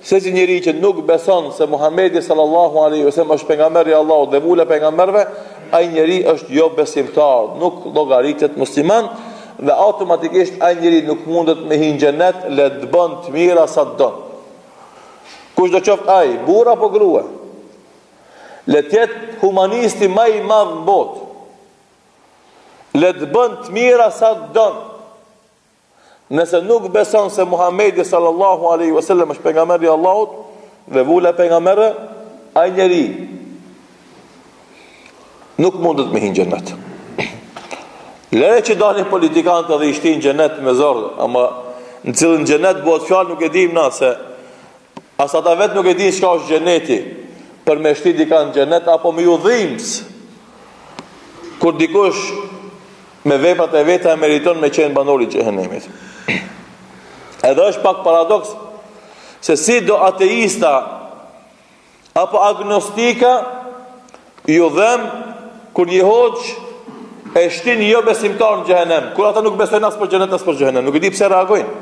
Se si njeri që nuk beson se Muhamedi sallallahu alaihi wasallam është pejgamberi i Allahut dhe vula pejgamberve, ai njeri është jo besimtar, nuk llogaritet musliman dhe automatikisht ai njeri nuk mundet me hyjë në xhenet, le të bën të mira sa të don. Kush do qoftë ai, burr apo grua, le të jetë humanisti më i madh në botë, le të bën të mira sa të don. Nëse nuk beson se Muhamedi sallallahu alaihi wasallam është pejgamberi i Allahut dhe vula pejgamberë, ai njeri nuk mundet me hyjë në xhenet. Lere që dalin politikanët dhe i shtin xhenet me zor, ama në cilën xhenet bëhet fjalë nuk e dim na se as ata vetë nuk e din çka është xheneti, për me shti dika në xhenet apo me udhimës. Kur dikush me veprat e veta meriton me qenë banor i xhehenemit. Edhe është pak paradoks se si do ateista apo agnostika ju dhem kur një hoxh e shtin jo besimtar në xhehenem, kur ata nuk besojnë as për xhenet as për xhehenem, nuk e di pse reagojnë.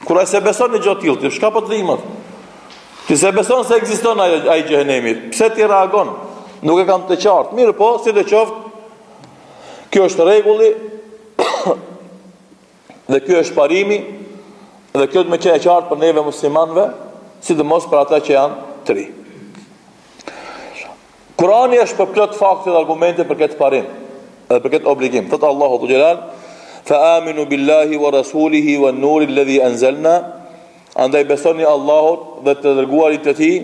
Kur ai se beson në gjë të tillë, çka po të dhimbet? Ti se beson se ekziston ai xhehenemi, pse ti reagon? Nuk e kam të qartë. Mirë po, si të qoftë, kjo është rregulli dhe kjo është parimi dhe kjo të më qenë e qartë për neve muslimanëve, sidomos për ata që janë të ri. Kurani është për plot fakte dhe argumente për këtë parim dhe për këtë obligim. Thot Allahu Dhu Gjelal: "Fa aminu billahi wa rasulihi wa an-nuri alladhi anzalna", andaj besoni Allahut dhe të dërguarit të tij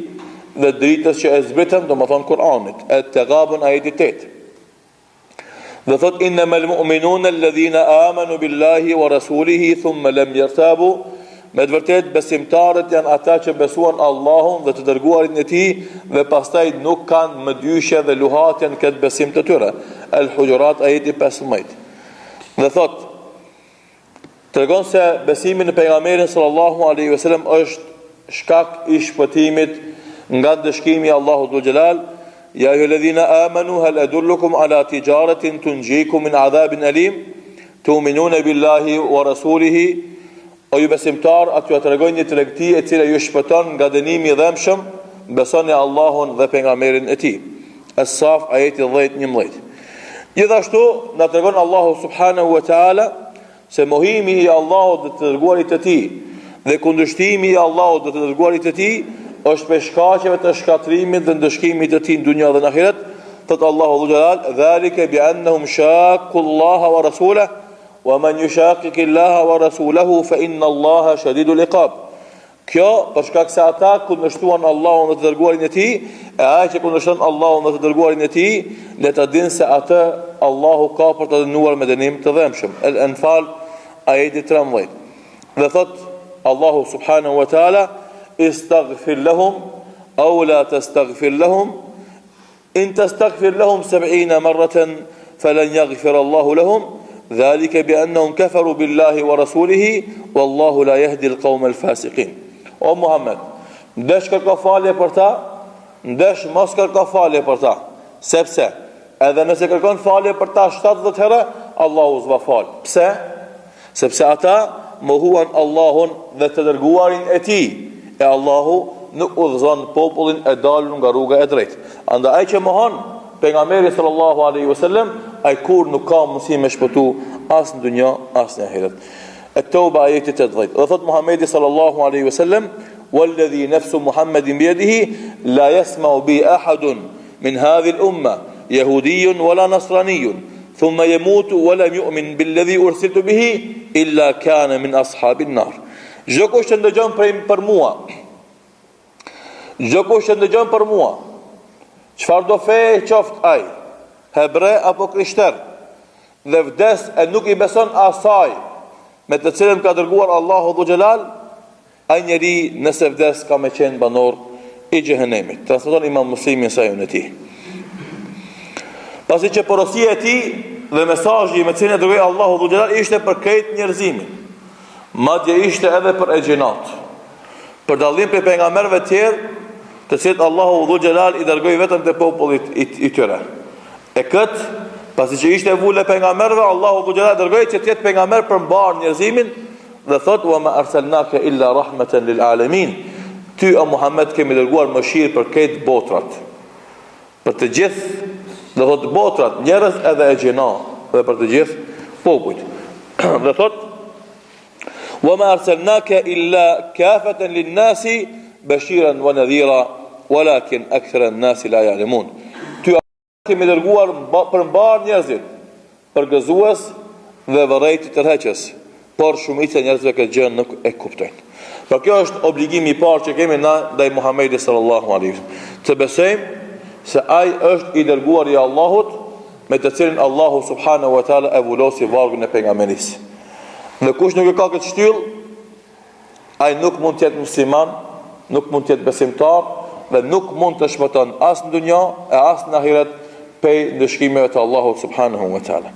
dhe dritës që e zbritëm, domethënë Kur'anit. At-Taghabun ajeti 8. Dhe thot: "Innamal mu'minuna alladhina amanu billahi wa rasulihi thumma lam yartabu", me të vërtet besimtarët janë ata që besuan Allahun dhe të dërguarin e tij dhe pastaj nuk kanë mëdyshje dhe luhatje në këtë besim të tyre. Al-Hujurat ajeti 15. Dhe thot, tregon se besimi në pejgamberin sallallahu alaihi wasallam është shkak i shpëtimit nga dëshkimi i Allahut Dhul Jalal. Ja ayyuhalladhina amanu hal adullukum ala tijaratin tunjikum min adhabin alim tu'minuna billahi wa rasulihi. O ju besimtar, aty të regojnë një tregti e cila ju shpëton nga dënimi i dhëmshëm, besoni Allahun dhe pejgamberin e tij. As-Saf ajeti 10-11. Gjithashtu na tregon Allahu subhanahu wa taala se mohimi i Allahut dhe të dërguarit të tij dhe kundërshtimi i Allahut dhe të dërguarit të tij është për shkaqeve të shkatrimit dhe ndëshkimit të tij në dunjë dhe në ahiret. Thot Allahu Dhul Jalal: "Dhalika bi annahum shaqu Allaha wa rasulahu wa man yushaqiqi Allaha wa rasulahu fa inna Allaha shadidul iqab." Kjo për shkak se ata kundërshtuan Allahun dhe të dërguarin e tij, e ai që kundërshton Allahun dhe të dërguarin e tij, le ta dinë se atë Allahu ka për të dënuar me dënim të dhëmshëm. Al-Anfal ajeti 13. Dhe thot Allahu subhanahu wa taala: "Istaghfir lahum aw la tastaghfir lahum in tastaghfir lahum 70 marratan falan yaghfir Allahu lahum dhalika bi annahum kafaru billahi wa rasulihi wallahu la yahdi al-qawma al-fasiqin." O Muhammed, ndesh kërko falje për ta, ndesh mos kërko falje për ta, sepse edhe nëse kërkon falje për ta 70 herë, Allahu s'va fal. Pse? Sepse ata mohuan Allahun dhe të dërguarin e tij, e Allahu nuk udhëzon popullin e dalur nga rruga e drejtë. Andaj ai që mohon pejgamberin sallallahu alaihi wasallam, ai kur nuk ka mundësi me shpëtu as në dunjë as në ahiret. At-Tauba ajeti 80. Dhe thot Muhamedi sallallahu alaihi wasallam: "Walladhi nafsu Muhammadin biyadihi la yasma'u bi ahadun min hadhihi al-umma yahudiyyun wala nasraniyyun thumma yamutu wa lam yu'min billadhi ursiltu bihi illa kana min ashabin nar." Çdo kush që ndëgjon për mua, çdo kush që ndëgjon për mua, çfarë do fe qoftë ai, hebre apo krishter, dhe vdes e nuk i beson asaj me të cilën ka dërguar Allahu Dhu Gjelal, ai njeri nëse vdes ka me qenë banor i xhehenemit. Transmeton Imam Muslimi sa e tij. Pasi që porosia e tij dhe mesazhi me cilin e dërgoi Allahu Dhu Gjelal ishte për krejt njerëzimin, madje ishte edhe për e gjinat, për dallim për pejgamberëve të tjerë, të cilët Allahu Dhu Gjelal i dërgoi vetëm te popullit i tyre. E kët, pasi që ishte vule pejgamberëve, Allahu Dhu Gjelal dërgoi që të jetë pejgamber për mbar njerëzimin dhe thot: "Wa ma arsalnaka illa rahmatan lil alamin." ty o Muhammed kemi dërguar mëshirë për këtë botrat, për të gjithë, dhe thot botrat, njerëz edhe e gjina, dhe për të gjithë popujt. Dhe thot wa ma arsalnaka illa kafatan lin-nasi bashiran wa nadhira walakin akthara an-nasi la ya'lamun. Ty kemi dërguar për mbar njerëzit, për gëzues dhe vërejt të tërheqës, por shumica e njerëzve këtë gjë nuk e kuptojnë. Por kjo është obligimi i parë që kemi na ndaj Muhamedit sallallahu alaihi wasallam. Të besojmë se ai është i dërguar i Allahut, me të cilin Allahu subhanahu wa taala e vulosi vargun e pejgamberisë. Dhe kush nuk e ka këtë shtyll, ai nuk mund të jetë musliman, nuk mund të jetë besimtar dhe nuk mund të shpëton as në dunja e as në ahiret prej ndëshkimeve të Allahut subhanahu wa taala.